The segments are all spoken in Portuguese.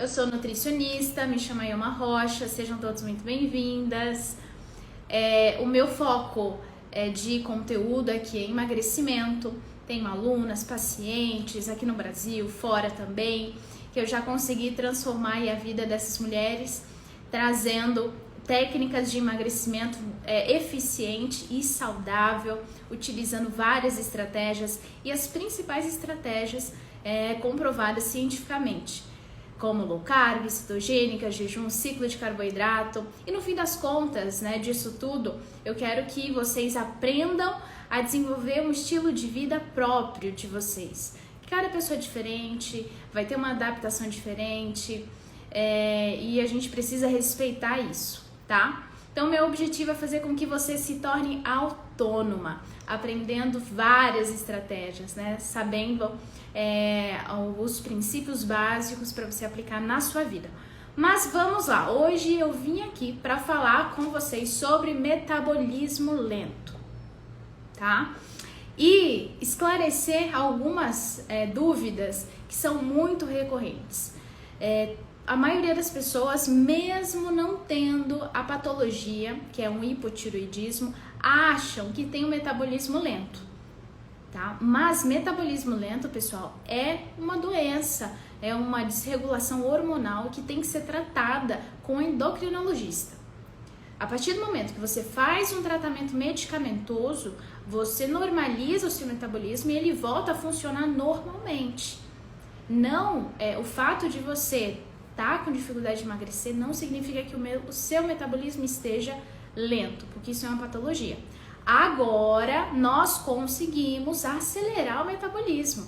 Eu sou nutricionista, me chamo Ayoma Rocha, sejam todos muito bem-vindas. O meu foco de conteúdo aqui é emagrecimento. Tenho alunas, pacientes aqui no Brasil, fora também, que eu já consegui transformar a vida dessas mulheres, trazendo técnicas de emagrecimento eficiente e saudável, utilizando várias estratégias e as principais estratégias comprovadas cientificamente, como low carb, cetogênica, jejum, ciclo de carboidrato. E no fim das contas, disso tudo, eu quero que vocês aprendam a desenvolver um estilo de vida próprio de vocês. Cada pessoa é diferente, vai ter uma adaptação diferente, e a gente precisa respeitar isso, tá? Então, meu objetivo é fazer com que você se torne autônoma, aprendendo várias estratégias, sabendo os princípios básicos para você aplicar na sua vida. Mas vamos lá, hoje eu vim aqui para falar com vocês sobre metabolismo lento, tá? E esclarecer algumas dúvidas que são muito recorrentes. A maioria das pessoas, mesmo não tendo a patologia, que é um hipotireoidismo, acham que tem um metabolismo lento, tá? Mas metabolismo lento, pessoal, é uma doença, é uma desregulação hormonal que tem que ser tratada com endocrinologista. A partir do momento que você faz um tratamento medicamentoso, você normaliza o seu metabolismo e ele volta a funcionar normalmente. Não, o fato de você estar com dificuldade de emagrecer não significa que o seu metabolismo esteja lento, porque isso é uma patologia. Agora, nós conseguimos acelerar o metabolismo,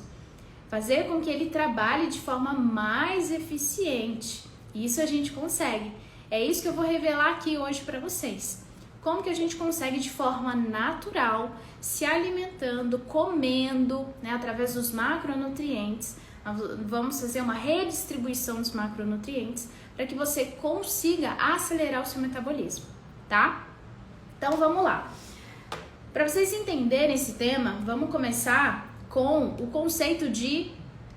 fazer com que ele trabalhe de forma mais eficiente. Isso a gente consegue. É isso que eu vou revelar aqui hoje para vocês. Como que a gente consegue de forma natural, se alimentando, comendo, através dos macronutrientes. Vamos fazer uma redistribuição dos macronutrientes para que você consiga acelerar o seu metabolismo, tá? Então vamos lá. Para vocês entenderem esse tema, vamos começar com o conceito de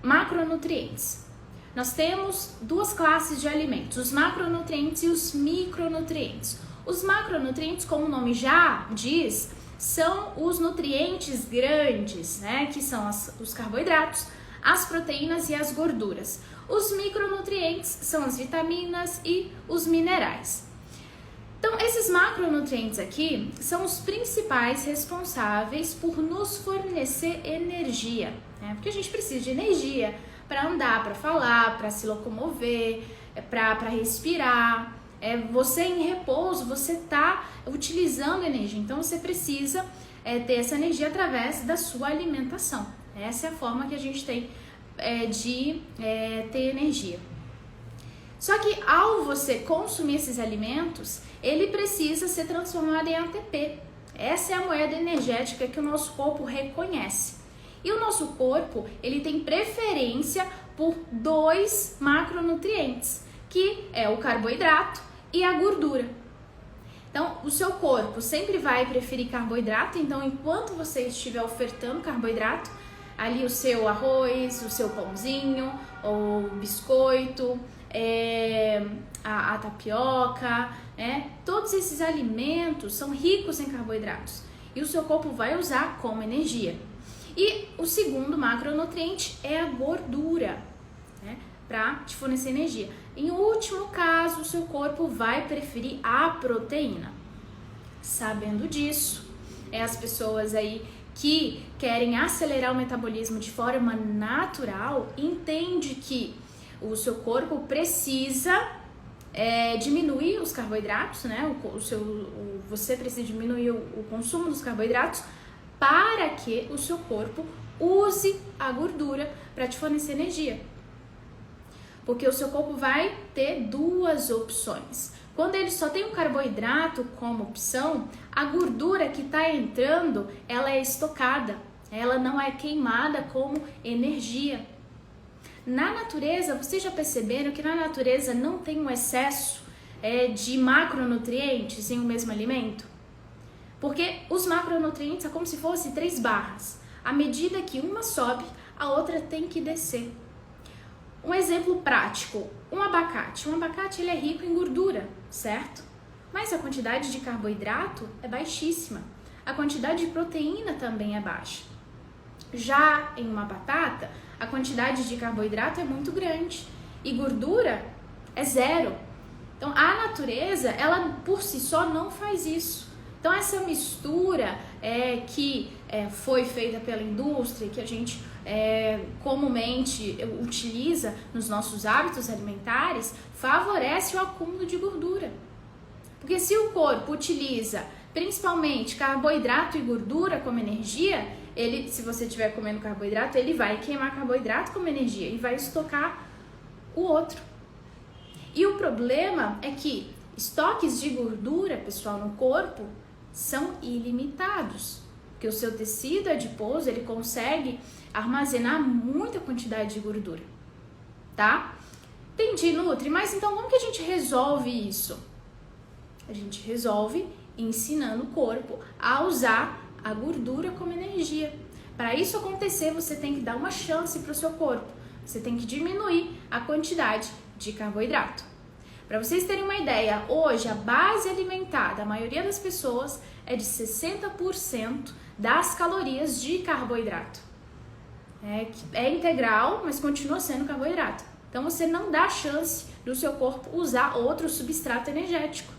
macronutrientes. Nós temos duas classes de alimentos, os macronutrientes e os micronutrientes. Os macronutrientes, como o nome já diz, são os nutrientes grandes, que são os carboidratos, as proteínas e as gorduras. Os micronutrientes são as vitaminas e os minerais. Então, esses macronutrientes aqui são os principais responsáveis por nos fornecer energia, porque a gente precisa de energia para andar, para falar, para se locomover, para respirar. Você em repouso, você está utilizando energia, então você precisa ter essa energia através da sua alimentação. Essa é a forma que a gente tem de ter energia. Só que ao você consumir esses alimentos, ele precisa ser transformado em ATP. Essa é a moeda energética que o nosso corpo reconhece. E o nosso corpo, ele tem preferência por dois macronutrientes, que é o carboidrato e a gordura. Então, o seu corpo sempre vai preferir carboidrato, então enquanto você estiver ofertando carboidrato, ali o seu arroz, o seu pãozinho, ou biscoito, a tapioca, todos esses alimentos são ricos em carboidratos e o seu corpo vai usar como energia. E o segundo macronutriente é a gordura, para te fornecer energia. Em último caso, o seu corpo vai preferir a proteína. Sabendo disso, as pessoas aí que querem acelerar o metabolismo de forma natural, entende que o seu corpo precisa diminuir os carboidratos, você precisa diminuir o consumo dos carboidratos para que o seu corpo use a gordura para te fornecer energia. Porque o seu corpo vai ter duas opções. Quando ele só tem o carboidrato como opção, a gordura que está entrando, ela é estocada, ela não é queimada como energia. Na natureza, vocês já perceberam que na natureza não tem um excesso de macronutrientes em um mesmo alimento? Porque os macronutrientes é como se fossem 3 barras. À medida que uma sobe, a outra tem que descer. Um exemplo prático, um abacate. Um abacate ele é rico em gordura, certo? Mas a quantidade de carboidrato é baixíssima. A quantidade de proteína também é baixa. Já em uma batata, a quantidade de carboidrato é muito grande e gordura é zero. Então, a natureza, ela por si só não faz isso. Então, essa mistura que foi feita pela indústria, que a gente comumente utiliza nos nossos hábitos alimentares, favorece o acúmulo de gordura. Porque se o corpo utiliza principalmente carboidrato e gordura como energia, se você estiver comendo carboidrato, ele vai queimar carboidrato como energia e vai estocar o outro. E o problema é que estoques de gordura, pessoal, no corpo são ilimitados. Porque o seu tecido adiposo, ele consegue armazenar muita quantidade de gordura, tá? Entendi, Nutri, mas então como que a gente resolve isso? A gente resolve ensinando o corpo a usar a gordura como energia. Para isso acontecer, você tem que dar uma chance para o seu corpo. Você tem que diminuir a quantidade de carboidrato. Para vocês terem uma ideia, hoje a base alimentar da maioria das pessoas é de 60% das calorias de carboidrato. É integral, mas continua sendo carboidrato. Então você não dá chance do seu corpo usar outro substrato energético.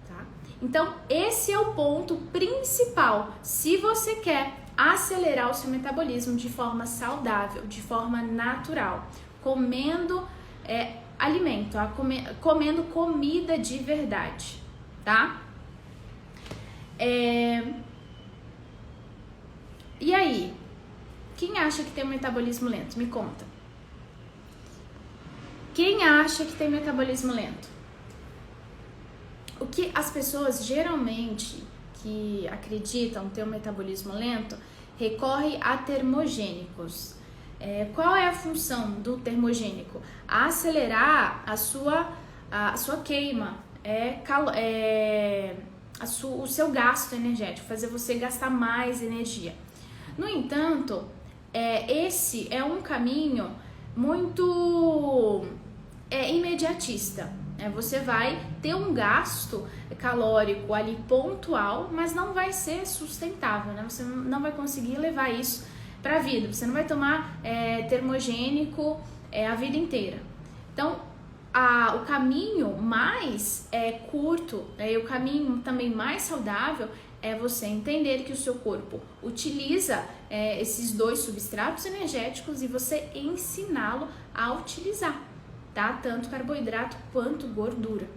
Tá? Então esse é o ponto principal. Se você quer acelerar o seu metabolismo de forma saudável, de forma natural, comendo alimento, comendo comida de verdade, tá? E aí, quem acha que tem um metabolismo lento? Me conta. Quem acha que tem metabolismo lento? O que as pessoas geralmente que acreditam ter um metabolismo lento recorre a termogênicos. Qual é a função do termogênico? Acelerar a sua queima, o seu gasto energético, fazer você gastar mais energia. No entanto, esse é um caminho muito imediatista. Você vai ter um gasto calórico ali pontual, mas não vai ser sustentável, né? Você não vai conseguir levar isso para a vida. Você não vai tomar termogênico a vida inteira. Então, o caminho mais curto e o caminho também mais saudável é você entender que o seu corpo utiliza esses dois substratos energéticos e você ensiná-lo a utilizar, tá? Tanto carboidrato quanto gordura,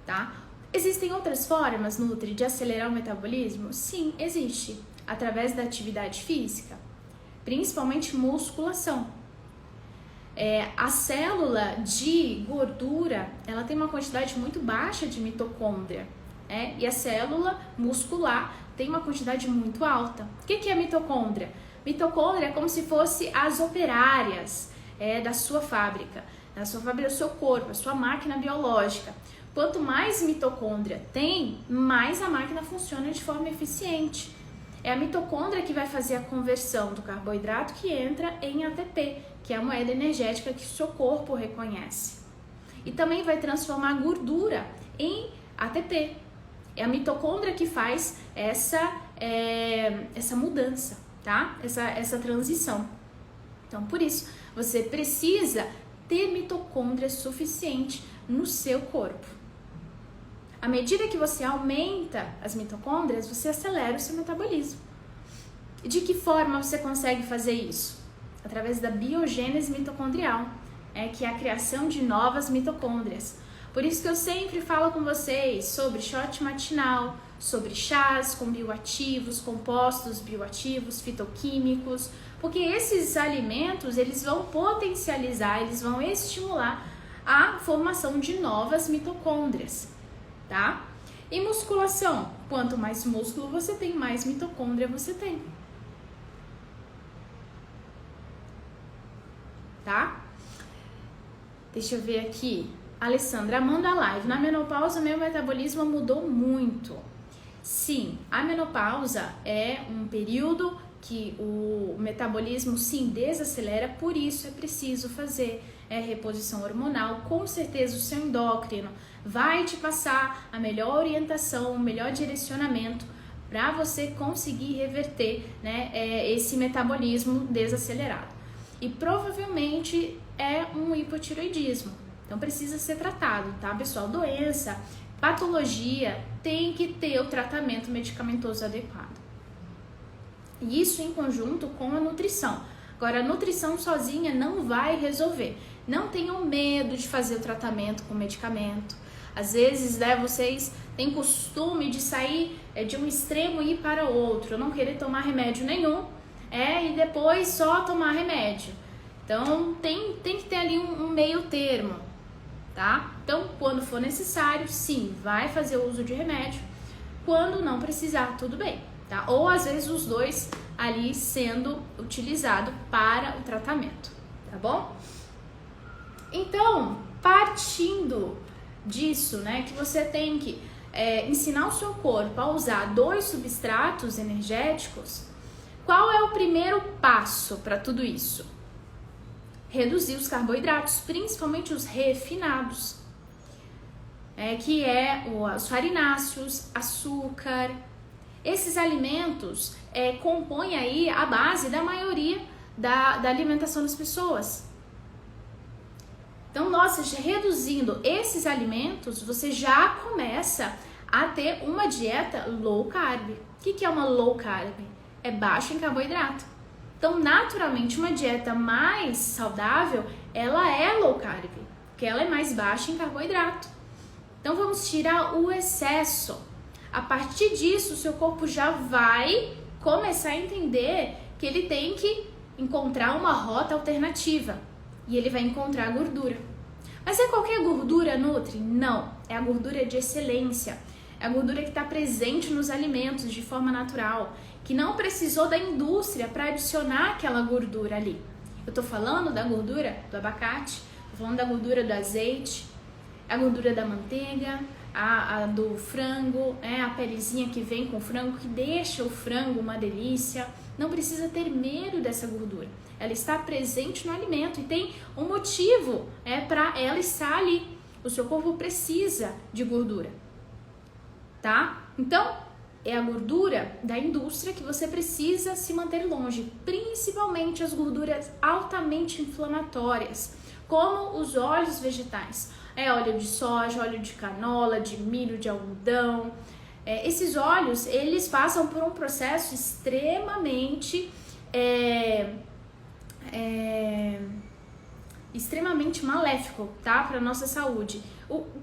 tá? Existem outras formas, Nutri, de acelerar o metabolismo? Sim, existe. Através da atividade física, principalmente musculação. A célula de gordura, ela tem uma quantidade muito baixa de mitocôndria, e a célula muscular tem uma quantidade muito alta. O que é mitocôndria? Mitocôndria é como se fosse as operárias da sua fábrica, do seu corpo, a sua máquina biológica. Quanto mais mitocôndria tem, mais a máquina funciona de forma eficiente. É a mitocôndria que vai fazer a conversão do carboidrato que entra em ATP, que é a moeda energética que o seu corpo reconhece. E também vai transformar a gordura em ATP. É a mitocôndria que faz essa mudança, tá? Essa transição. Então, por isso, você precisa ter mitocôndria suficiente no seu corpo. À medida que você aumenta as mitocôndrias, você acelera o seu metabolismo. E de que forma você consegue fazer isso? Através da biogênese mitocondrial, que é a criação de novas mitocôndrias. Por isso que eu sempre falo com vocês sobre shot matinal, sobre chás com bioativos, compostos bioativos, fitoquímicos, porque esses alimentos, eles vão potencializar, eles vão estimular a formação de novas mitocôndrias, tá? E musculação, quanto mais músculo você tem, mais mitocôndria você tem. Tá? Deixa eu ver aqui. Alessandra, manda a live. Na menopausa, meu metabolismo mudou muito. Sim, a menopausa é um período que o metabolismo sim desacelera, por isso é preciso fazer reposição hormonal. Com certeza o seu endócrino vai te passar a melhor orientação, o melhor direcionamento para você conseguir reverter, né, esse metabolismo desacelerado. E provavelmente é um hipotireoidismo, então precisa ser tratado, tá, pessoal? Doença, patologia, tem que ter o tratamento medicamentoso adequado. E isso em conjunto com a nutrição. Agora, a nutrição sozinha não vai resolver. Não tenham medo de fazer o tratamento com medicamento. Às vezes, né, vocês têm costume de sair de um extremo e ir para outro, não querer tomar remédio nenhum, e depois só tomar remédio. Então, tem que ter ali um meio termo, tá? Então, quando for necessário, sim, vai fazer o uso de remédio. Quando não precisar, tudo bem, tá? Ou às vezes os dois ali sendo utilizado para o tratamento, tá bom? Então, partindo disso, né, que você tem que ensinar o seu corpo a usar 2 substratos energéticos, qual é o primeiro passo para tudo isso? Reduzir os carboidratos, principalmente os refinados, que os farináceos, açúcar. Esses alimentos compõem aí a base da maioria da alimentação das pessoas. Então, reduzindo esses alimentos, você já começa a ter uma dieta low carb. O que é uma low carb? É baixo em carboidrato. Então, naturalmente, uma dieta mais saudável, ela é low carb, porque ela é mais baixa em carboidrato. Então, vamos tirar o excesso. A partir disso, o seu corpo já vai começar a entender que ele tem que encontrar uma rota alternativa. E ele vai encontrar gordura. Mas é qualquer gordura nutre? Não, é a gordura de excelência. É a gordura que está presente nos alimentos de forma natural, que não precisou da indústria para adicionar aquela gordura ali. Eu estou falando da gordura do abacate, estou falando da gordura do azeite, a gordura da manteiga, a do frango, a pelezinha que vem com o frango, que deixa o frango uma delícia. Não precisa ter medo dessa gordura. Ela está presente no alimento e tem um motivo para ela estar ali. O seu corpo precisa de gordura, tá? Então, é a gordura da indústria que você precisa se manter longe, principalmente as gorduras altamente inflamatórias, como os óleos vegetais. Óleo de soja, óleo de canola, de milho, de algodão. Esses óleos, eles passam por um processo extremamente maléfico, tá? Para a nossa saúde.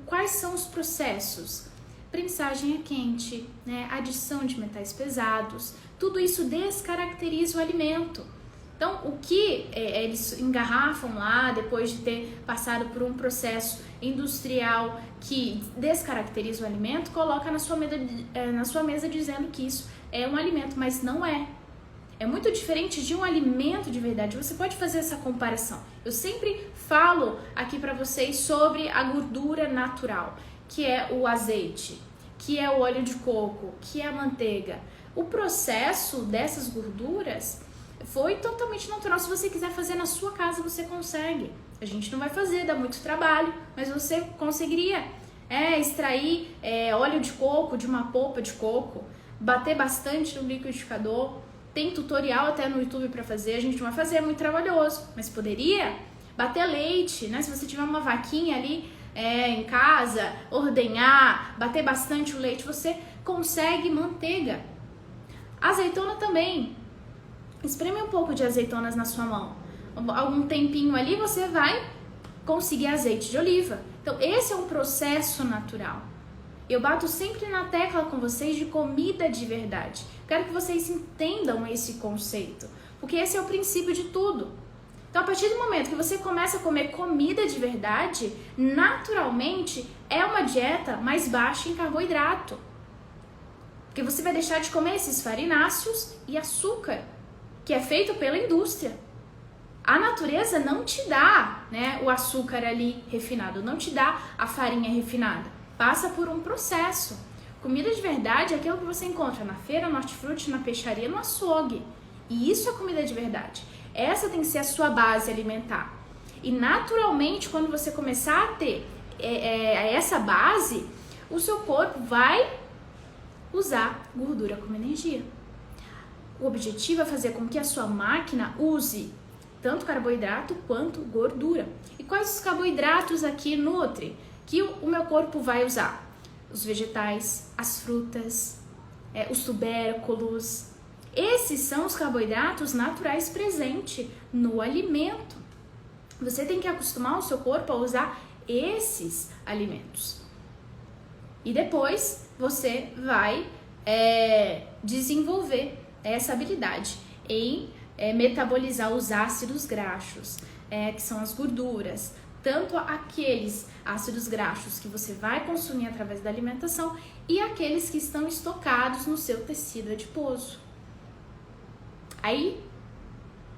Quais são os processos? Prensagem a quente, né? Adição de metais pesados, tudo isso descaracteriza o alimento. Então, o que eles engarrafam lá, depois de ter passado por um processo industrial que descaracteriza o alimento, coloca na sua mesa dizendo que isso é um alimento, mas não é. É muito diferente de um alimento de verdade. Você pode fazer essa comparação. Eu sempre falo aqui para vocês sobre a gordura natural, que é o azeite, que é o óleo de coco, que é a manteiga. O processo dessas gorduras foi totalmente natural. Se você quiser fazer na sua casa, você consegue. A gente não vai fazer, dá muito trabalho, mas você conseguiria extrair óleo de coco de uma polpa de coco, bater bastante no liquidificador. Tem tutorial até no YouTube para fazer, a gente não vai fazer, é muito trabalhoso, mas poderia bater leite, né? Se você tiver uma vaquinha ali em casa, ordenhar, bater bastante o leite, você consegue manteiga. Azeitona também. Espreme um pouco de azeitonas na sua mão. Algum tempinho ali você vai conseguir azeite de oliva. Então, esse é um processo natural. Eu bato sempre na tecla com vocês de comida de verdade. Quero que vocês entendam esse conceito, porque esse é o princípio de tudo. Então, a partir do momento que você começa a comer comida de verdade, naturalmente é uma dieta mais baixa em carboidrato. Porque você vai deixar de comer esses farináceos e açúcar, que é feito pela indústria. A natureza não te dá, né, o açúcar ali refinado, não te dá a farinha refinada. Passa por um processo. Comida de verdade é aquilo que você encontra na feira, no hortifruti, na peixaria, no açougue. E isso é comida de verdade. Essa tem que ser a sua base alimentar. E naturalmente, quando você começar a ter essa base, o seu corpo vai usar gordura como energia. O objetivo é fazer com que a sua máquina use tanto carboidrato quanto gordura. E quais os carboidratos aqui nutrem que o meu corpo vai usar? Os vegetais, as frutas, os tubérculos. Esses são os carboidratos naturais presentes no alimento. Você tem que acostumar o seu corpo a usar esses alimentos. E depois você vai desenvolver essa habilidade em metabolizar os ácidos graxos, que são as gorduras, tanto aqueles ácidos graxos que você vai consumir através da alimentação e aqueles que estão estocados no seu tecido adiposo. Aí,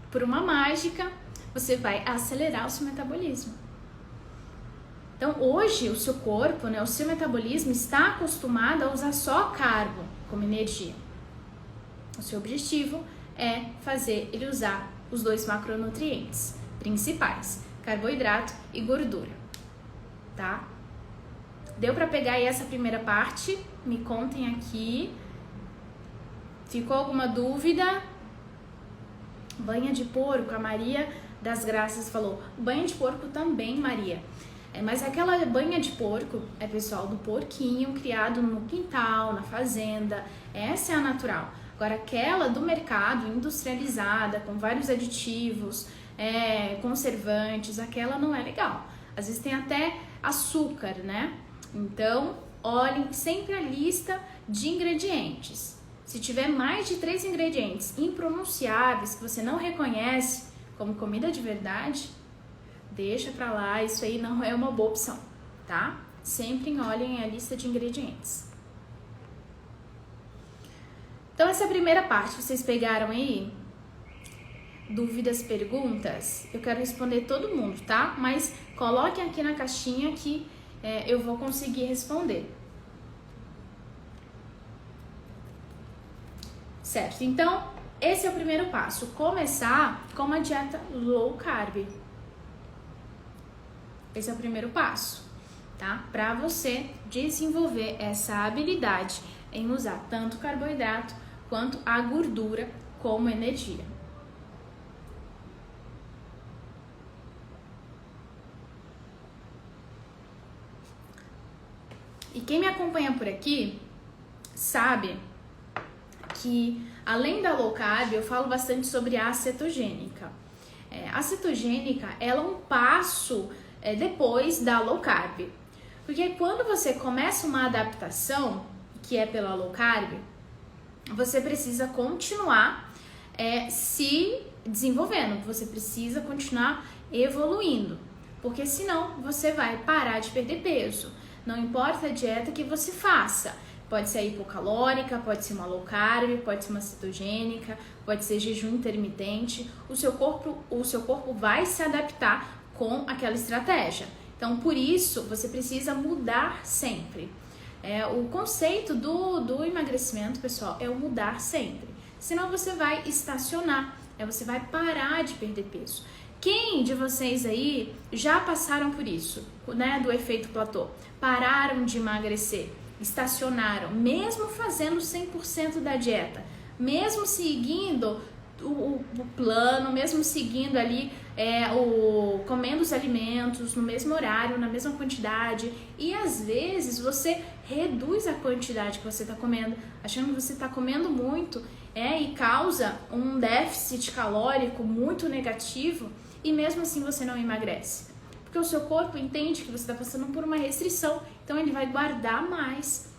por uma mágica, você vai acelerar o seu metabolismo. Então, hoje, o seu corpo, o seu metabolismo está acostumado a usar só carbo como energia. O seu objetivo é fazer ele usar os dois macronutrientes principais, carboidrato e gordura, tá? Deu para pegar aí essa primeira parte? Me contem aqui. Ficou alguma dúvida? Banha de porco, a Maria das Graças falou. Banha de porco também, Maria. Mas aquela banha de porco pessoal, do porquinho criado no quintal, na fazenda. Essa é a natural. Agora, aquela do mercado, industrializada, com vários aditivos, conservantes, aquela não é legal. Às vezes tem até açúcar, né? Então, olhem sempre a lista de ingredientes. Se tiver mais de 3 ingredientes impronunciáveis que você não reconhece como comida de verdade, deixa pra lá, isso aí não é uma boa opção, tá? Sempre olhem a lista de ingredientes. Então, essa é a primeira parte. Vocês pegaram aí? Dúvidas, perguntas? Eu quero responder todo mundo, tá? Mas coloquem aqui na caixinha que eu vou conseguir responder. Certo? Então, esse é o primeiro passo. Começar com uma dieta low carb. Esse é o primeiro passo, tá? Para você desenvolver essa habilidade em usar tanto carboidrato quanto a gordura como energia. E quem me acompanha por aqui sabe que, além da low carb, eu falo bastante sobre a cetogênica. A cetogênica, ela é um passo depois da low carb. Porque quando você começa uma adaptação, que é pela low carb, você precisa continuar se desenvolvendo, você precisa continuar evoluindo, porque senão você vai parar de perder peso. Não importa a dieta que você faça, pode ser hipocalórica, pode ser uma low carb, pode ser uma cetogênica, pode ser jejum intermitente, o seu corpo vai se adaptar com aquela estratégia. Então, por isso, você precisa mudar sempre. O conceito do emagrecimento, pessoal, é o mudar sempre. Senão você vai estacionar, você vai parar de perder peso. Quem de vocês aí já passaram por isso, né, do efeito platô? Pararam de emagrecer, estacionaram, mesmo fazendo 100% da dieta, mesmo seguindo o plano, mesmo seguindo ali comendo os alimentos no mesmo horário, na mesma quantidade, e às vezes você reduz a quantidade que você está comendo, achando que você está comendo muito, e causa um déficit calórico muito negativo, e mesmo assim você não emagrece. Porque o seu corpo entende que você está passando por uma restrição, então ele vai guardar mais,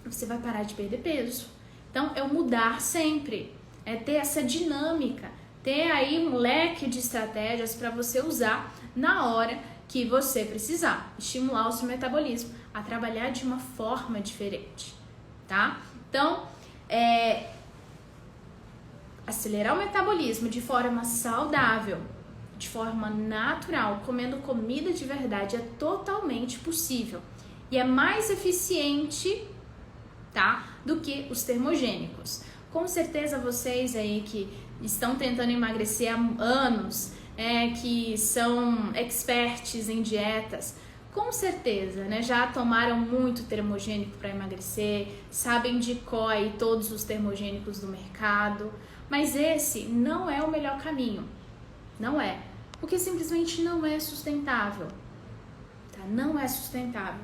você vai parar de perder peso. Então é o mudar sempre, é ter essa dinâmica, ter aí um leque de estratégias para você usar na hora que você precisar, estimular o seu metabolismo a trabalhar de uma forma diferente, tá? Então, acelerar o metabolismo de forma saudável, de forma natural, comendo comida de verdade, é totalmente possível e é mais eficiente, tá, do que os termogênicos. Com certeza vocês aí que estão tentando emagrecer há anos, que são experts em dietas, com certeza, né, já tomaram muito termogênico para emagrecer, sabem de cor aí todos os termogênicos do mercado, mas esse não é o melhor caminho, não é, porque simplesmente não é sustentável, tá? Não é sustentável,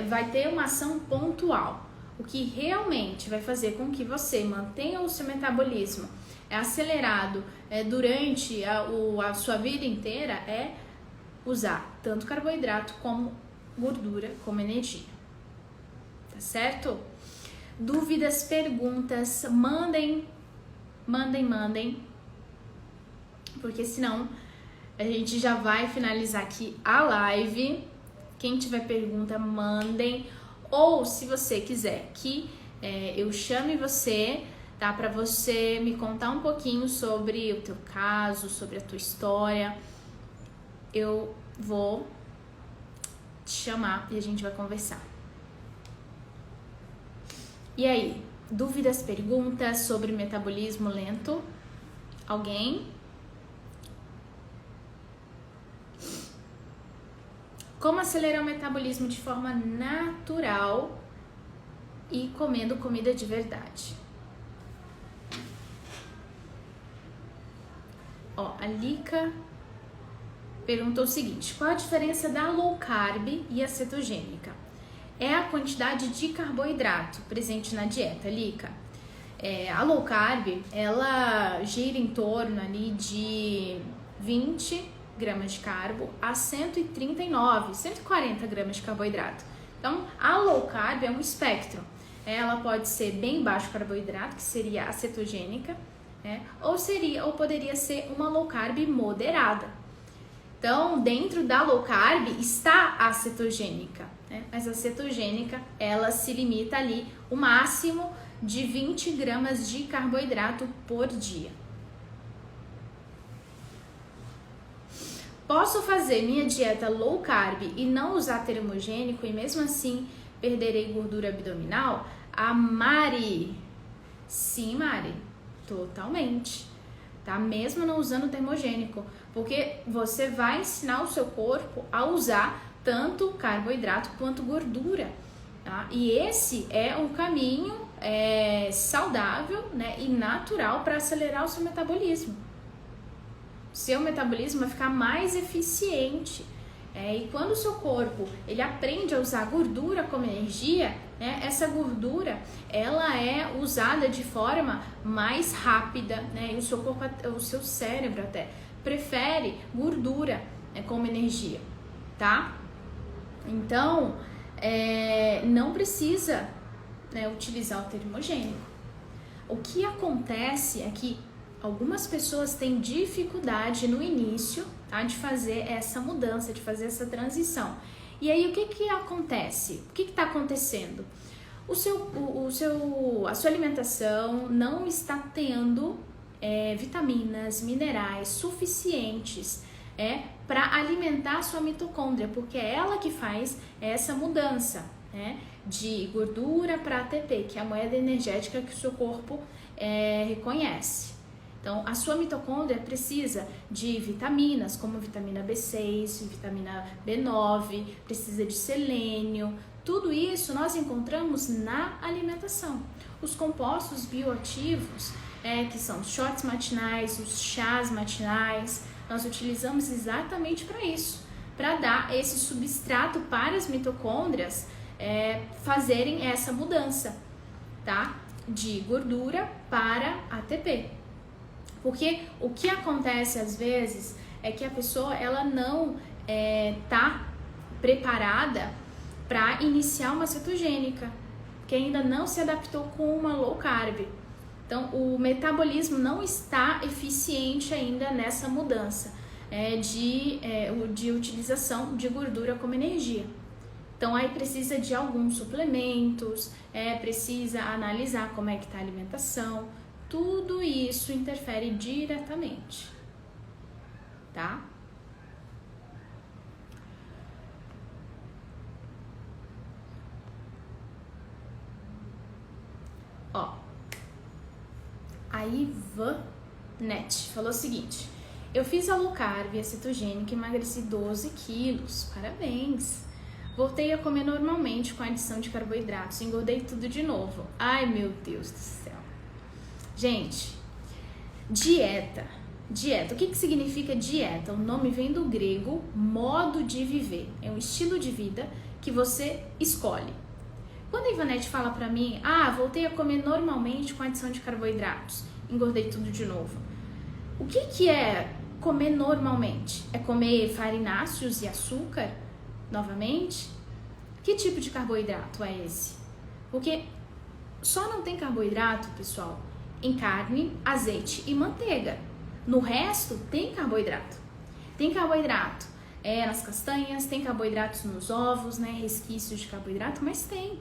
vai ter uma ação pontual, o que realmente vai fazer com que você mantenha o seu metabolismo acelerado durante a sua vida inteira é usar tanto carboidrato como gordura como energia, tá certo? Dúvidas, perguntas, mandem, porque senão a gente já vai finalizar aqui a live. Quem tiver pergunta, mandem, ou se você quiser que eu chame você, tá, para você me contar um pouquinho sobre o teu caso, sobre a tua história, eu vou te chamar e a gente vai conversar. E aí, dúvidas, perguntas sobre metabolismo lento? Alguém? Como acelerar o metabolismo de forma natural e comendo comida de verdade? Ó, a Lica perguntou o seguinte: qual a diferença da low carb e a cetogênica? É a quantidade de carboidrato presente na dieta, Lica. A low carb, ela gira em torno ali de 20 gramas de carbo a 139, 140 gramas de carboidrato. Então, a low carb é um espectro. Ela pode ser bem baixo carboidrato, que seria a cetogênica, ou poderia ser uma low carb moderada. Então, dentro da low carb está a cetogênica, mas a cetogênica, ela se limita ali o máximo de 20 gramas de carboidrato por dia. Posso fazer minha dieta low carb e não usar termogênico e mesmo assim perderei gordura abdominal? A Mari. Sim, Mari, totalmente, tá? Mesmo não usando termogênico, porque você vai ensinar o seu corpo a usar tanto carboidrato quanto gordura, tá? E esse é um caminho saudável, né, e natural para acelerar o seu metabolismo. Seu metabolismo vai ficar mais eficiente. E quando o seu corpo ele aprende a usar gordura como energia, essa gordura ela é usada de forma mais rápida, e o seu corpo, o seu cérebro até prefere gordura como energia, tá? Então, não precisa utilizar o termogênico. O que acontece é que algumas pessoas têm dificuldade no início, tá, de fazer essa mudança, de fazer essa transição. E aí o que acontece? O que está acontecendo? A sua alimentação não está tendo vitaminas, minerais suficientes para alimentar a sua mitocôndria, porque é ela que faz essa mudança de gordura para ATP, que é a moeda energética que o seu corpo reconhece. Então, a sua mitocôndria precisa de vitaminas, como vitamina B6, vitamina B9, precisa de selênio. Tudo isso nós encontramos na alimentação. Os compostos bioativos, que são os shots matinais, os chás matinais, nós utilizamos exatamente para isso, para dar esse substrato para as mitocôndrias fazerem essa mudança, tá? De gordura para ATP. Porque o que acontece às vezes é que a pessoa ela não tá preparada para iniciar uma cetogênica, que ainda não se adaptou com uma low carb. Então o metabolismo não está eficiente ainda nessa mudança de utilização de gordura como energia. Então aí precisa de alguns suplementos, precisa analisar como é que está a alimentação. Tudo isso interfere diretamente, tá? Ó, a a Ivanete falou o seguinte: eu fiz a low carb e a cetogênica e emagreci 12 quilos. Parabéns! Voltei a comer normalmente com a adição de carboidratos. Engordei tudo de novo. Ai, meu Deus do céu. Gente, dieta. Dieta. O que significa dieta? O nome vem do grego modo de viver. É um estilo de vida que você escolhe. Quando a Ivanete fala pra mim, voltei a comer normalmente com adição de carboidratos, engordei tudo de novo. O que é comer normalmente? É comer farináceos e açúcar novamente? Que tipo de carboidrato é esse? Porque só não tem carboidrato, pessoal, em carne, azeite e manteiga. No resto, tem carboidrato. Tem carboidrato nas castanhas, tem carboidratos nos ovos, né? Resquícios de carboidrato, mas tem.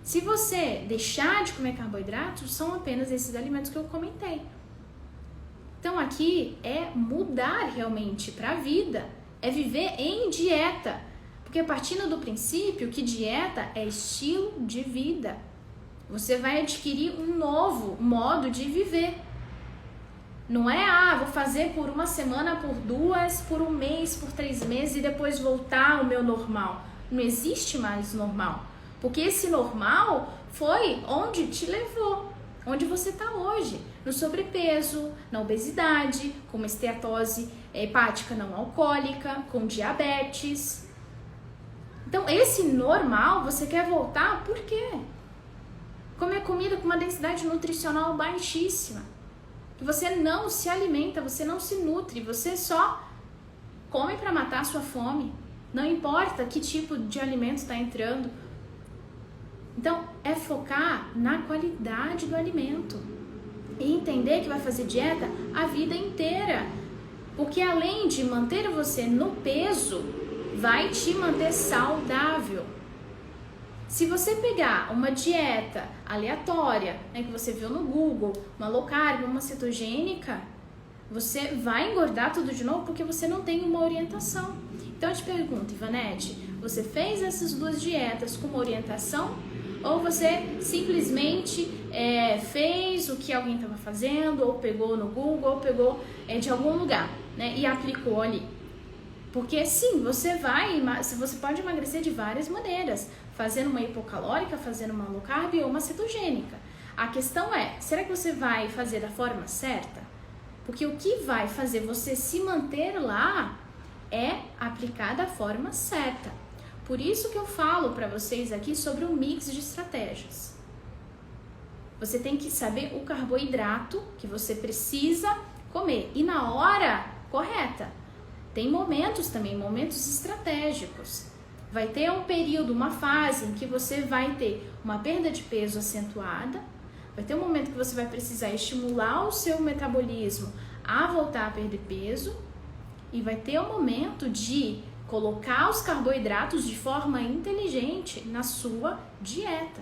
Se você deixar de comer carboidratos, são apenas esses alimentos que eu comentei. Então aqui é mudar realmente para a vida, é viver em dieta. Porque partindo do princípio que dieta é estilo de vida, você vai adquirir um novo modo de viver. Não é, vou fazer por uma semana, por 2, por um mês, por 3 meses e depois voltar ao meu normal. Não existe mais normal. Porque esse normal foi onde te levou, onde você está hoje. No sobrepeso, na obesidade, com uma esteatose hepática não alcoólica, com diabetes. Então, esse normal, você quer voltar por quê? Comer comida com uma densidade nutricional baixíssima. Que você não se alimenta, você não se nutre, você só come para matar a sua fome. Não importa que tipo de alimento está entrando. Então, é focar na qualidade do alimento. E entender que vai fazer dieta a vida inteira. Porque além de manter você no peso, vai te manter saudável. Se você pegar uma dieta aleatória, né, que você viu no Google, uma low carb, uma cetogênica, você vai engordar tudo de novo porque você não tem uma orientação. Então eu te pergunto, Ivanete, você fez essas 2 dietas com uma orientação? Ou você simplesmente fez o que alguém estava fazendo, ou pegou no Google, ou pegou de algum lugar, né, e aplicou ali? Porque sim, você pode emagrecer de várias maneiras, fazendo uma hipocalórica, fazendo uma low carb ou uma cetogênica. A questão é, será que você vai fazer da forma certa? Porque o que vai fazer você se manter lá é aplicar da forma certa. Por isso que eu falo para vocês aqui sobre o mix de estratégias. Você tem que saber o carboidrato que você precisa comer e na hora correta. Tem momentos também, momentos estratégicos. Vai ter um período, uma fase em que você vai ter uma perda de peso acentuada, vai ter um momento que você vai precisar estimular o seu metabolismo a voltar a perder peso e vai ter um momento de colocar os carboidratos de forma inteligente na sua dieta.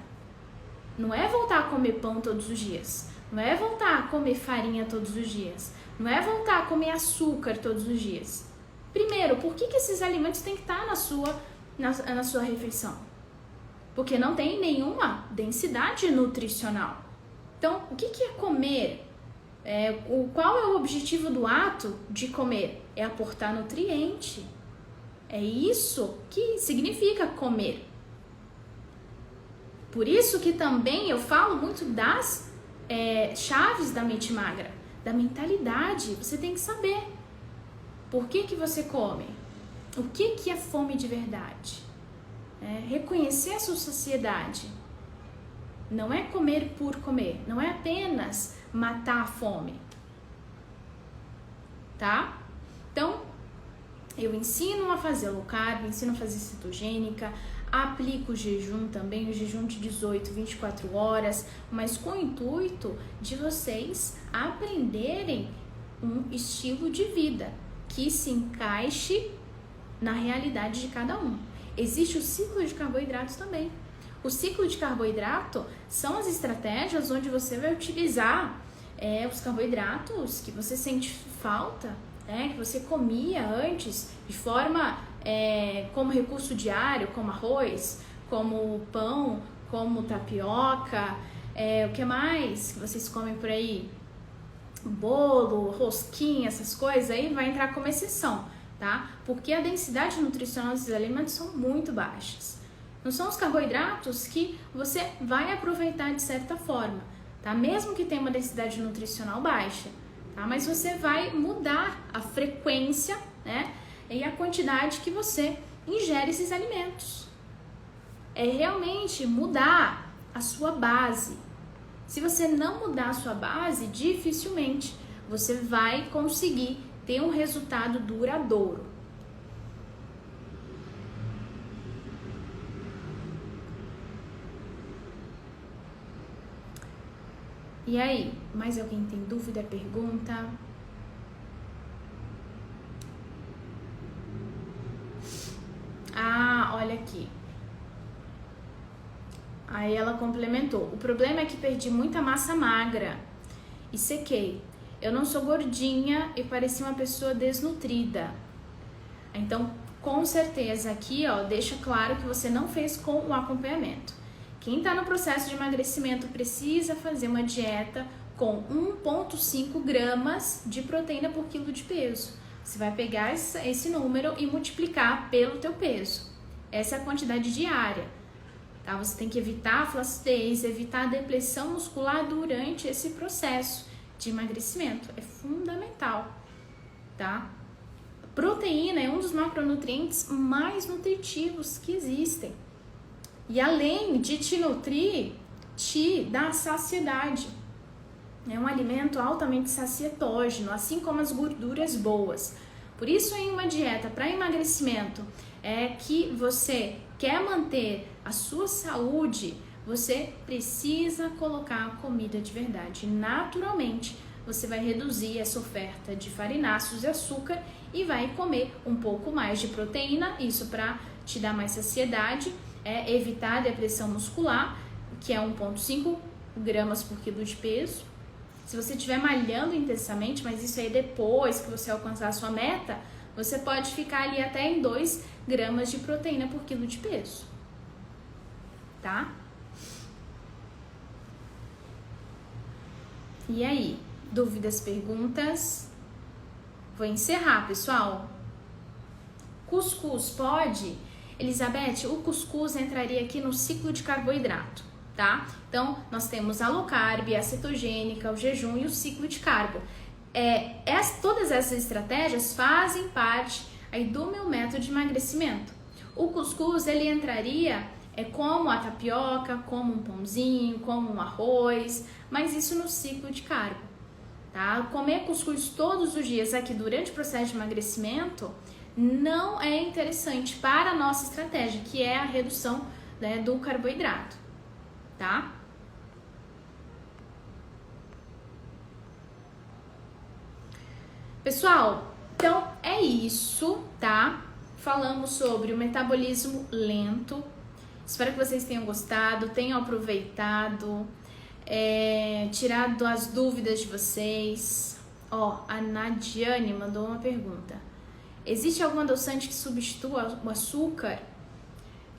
Não é voltar a comer pão todos os dias, não é voltar a comer farinha todos os dias, não é voltar a comer açúcar todos os dias. Primeiro, por que esses alimentos têm que estar na sua refeição? Porque não tem nenhuma densidade nutricional. Então, o que é comer? Qual é o objetivo do ato de comer? É aportar nutriente. É isso que significa comer. Por isso que também eu falo muito das chaves da mente magra, da mentalidade. Você tem que saber por que você come, o que é fome de verdade. Reconhecer a sua saciedade. Não é comer por comer, não é apenas matar a fome. Tá? Então, eu ensino a fazer low carb, ensino a fazer cetogênica, aplico o jejum também, o jejum de 18, 24 horas, mas com o intuito de vocês aprenderem um estilo de vida que se encaixe na realidade de cada um. Existe o ciclo de carboidratos também. O ciclo de carboidrato são as estratégias onde você vai utilizar os carboidratos que você sente falta, que você comia antes de forma como recurso diário, como arroz, como pão, como tapioca, o que mais que vocês comem por aí? bolo, rosquinha, essas coisas aí vai entrar como exceção, tá? Porque a densidade nutricional desses alimentos são muito baixas. Não são os carboidratos que você vai aproveitar de certa forma, tá? Mesmo que tenha uma densidade nutricional baixa, tá? Mas você vai mudar a frequência, né? E a quantidade que você ingere esses alimentos. É realmente mudar a sua base. Se você não mudar a sua base, dificilmente você vai conseguir ter um resultado duradouro. E aí, mais alguém tem dúvida, pergunta? Ah, olha aqui. Aí ela complementou: o problema é que perdi muita massa magra e sequei. Eu não sou gordinha e parecia uma pessoa desnutrida. Então, com certeza aqui, ó, deixa claro que você não fez com o acompanhamento. Quem está no processo de emagrecimento precisa fazer uma dieta com 1,5 gramas de proteína por quilo de peso. Você vai pegar esse número e multiplicar pelo teu peso. Essa é a quantidade diária. Tá? Você tem que evitar a flacidez, evitar a depressão muscular durante esse processo de emagrecimento. É fundamental, tá? Proteína é um dos macronutrientes mais nutritivos que existem. E além de te nutrir, te dá saciedade. É um alimento altamente sacietógeno, assim como as gorduras boas. Por isso, em uma dieta para emagrecimento, é que você quer manter a sua saúde, você precisa colocar comida de verdade. Naturalmente, você vai reduzir essa oferta de farináceos e açúcar e vai comer um pouco mais de proteína, isso para te dar mais saciedade, evitar a depressão muscular, que é 1,5 gramas por quilo de peso. Se você estiver malhando intensamente, mas isso aí depois que você alcançar a sua meta, você pode ficar ali até em 2 gramas de proteína por quilo de peso, tá? E aí, dúvidas, perguntas? Vou encerrar, pessoal. Cuscuz pode? Elizabeth, o cuscuz entraria aqui no ciclo de carboidrato, tá? Então, nós temos a low carb, a cetogênica, o jejum e o ciclo de carbo. Todas essas estratégias fazem parte aí do meu método de emagrecimento. O cuscuz, ele entraria como a tapioca, como um pãozinho, como um arroz, mas isso no ciclo de carbo, tá? Comer cuscuz todos os dias aqui durante o processo de emagrecimento não é interessante para a nossa estratégia, que é a redução, né, do carboidrato, tá? Pessoal, então é isso, tá? Falamos sobre o metabolismo lento. Espero que vocês tenham gostado, tenham aproveitado, tirado as dúvidas de vocês. Ó, a Nadiane mandou uma pergunta. Existe algum adoçante que substitua o açúcar?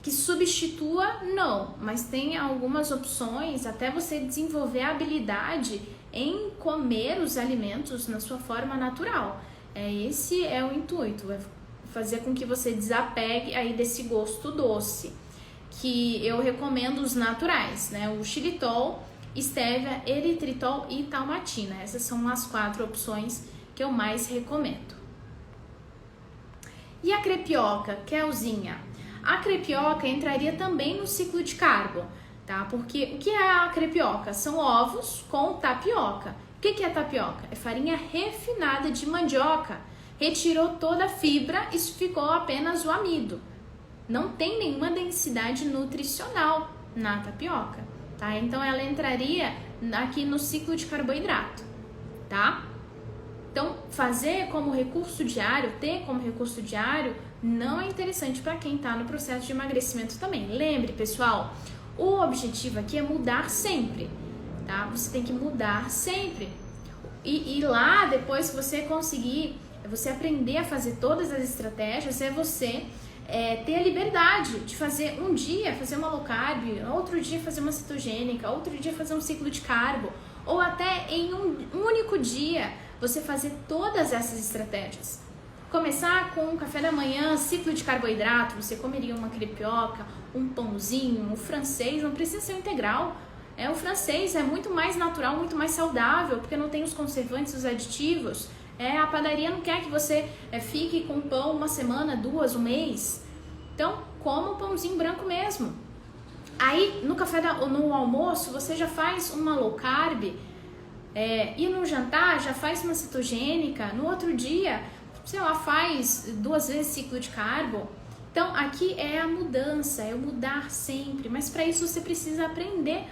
Que substitua, não, mas tem algumas opções até você desenvolver a habilidade em comer os alimentos na sua forma natural. Esse é o intuito, é fazer com que você desapegue aí desse gosto doce, que eu recomendo os naturais, né? O xilitol, estévia, eritritol e talmatina. Essas são as 4 opções que eu mais recomendo. E a crepioca, Kelzinha? A crepioca entraria também no ciclo de carbo, tá? Porque o que é a crepioca? São ovos com tapioca. O que é tapioca? É farinha refinada de mandioca. Retirou toda a fibra e ficou apenas o amido. Não tem nenhuma densidade nutricional na tapioca, tá? Então ela entraria aqui no ciclo de carboidrato, tá? Então, fazer como recurso diário, ter como recurso diário, não é interessante para quem está no processo de emagrecimento também. Lembre, pessoal, o objetivo aqui é mudar sempre, tá? Você tem que mudar sempre. E lá, depois que você conseguir, você aprender a fazer todas as estratégias, é você ter a liberdade de fazer um dia, fazer uma low carb, outro dia fazer uma cetogênica, outro dia fazer um ciclo de carbo, Ou até em um único dia você fazer todas essas estratégias. Começar com um café da manhã, ciclo de carboidrato, você comeria uma crepioca, um pãozinho, um francês, não precisa ser um integral. O francês é muito mais natural, muito mais saudável, porque não tem os conservantes, os aditivos. A padaria não quer que você fique com pão uma semana, 2, um mês. Então, coma um pãozinho branco mesmo. Aí, no almoço, você já faz uma low carb, e no jantar já faz uma cetogênica, no outro dia, sei lá, faz 2 vezes ciclo de carbo. Então, aqui é a mudança, é o mudar sempre, mas para isso você precisa aprender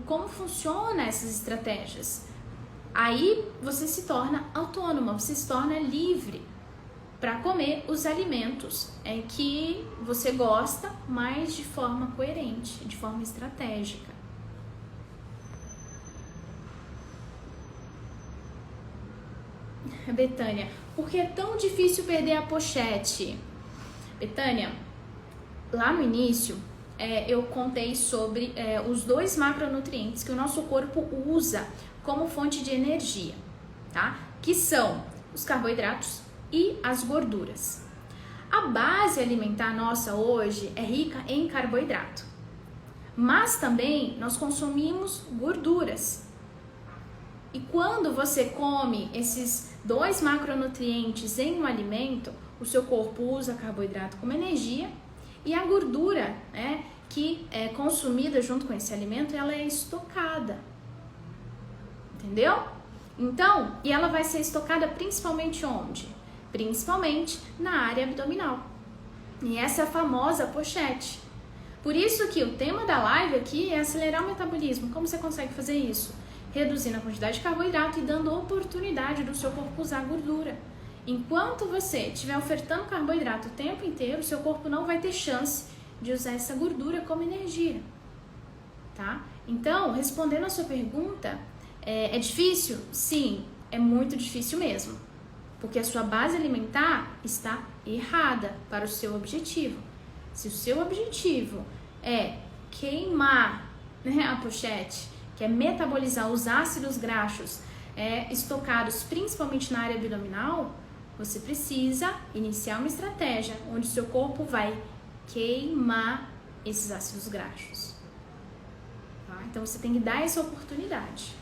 como funcionam essas estratégias. Aí você se torna autônoma, você se torna livre para comer os alimentos que você gosta, mas de forma coerente, de forma estratégica. Betânia, por que é tão difícil perder a pochete? Betânia, lá no início eu contei sobre os 2 macronutrientes que o nosso corpo usa como fonte de energia, tá? Que são os carboidratos e as gorduras. A base alimentar nossa hoje é rica em carboidrato, mas também nós consumimos gorduras. E quando você come esses 2 macronutrientes em um alimento, o seu corpo usa carboidrato como energia e a gordura, que é consumida junto com esse alimento, ela é estocada. Entendeu? Então, e ela vai ser estocada principalmente onde? Principalmente na área abdominal. E essa é a famosa pochete. Por isso que o tema da live aqui é acelerar o metabolismo. Como você consegue fazer isso? Reduzindo a quantidade de carboidrato e dando oportunidade do seu corpo usar gordura. Enquanto você estiver ofertando carboidrato o tempo inteiro, o seu corpo não vai ter chance de usar essa gordura como energia. Tá? Então, respondendo a sua pergunta, é difícil? Sim, é muito difícil mesmo. Porque a sua base alimentar está errada para o seu objetivo. Se o seu objetivo é queimar a pochete, que é metabolizar os ácidos graxos estocados principalmente na área abdominal, você precisa iniciar uma estratégia onde o seu corpo vai queimar esses ácidos graxos. Tá? Então você tem que dar essa oportunidade.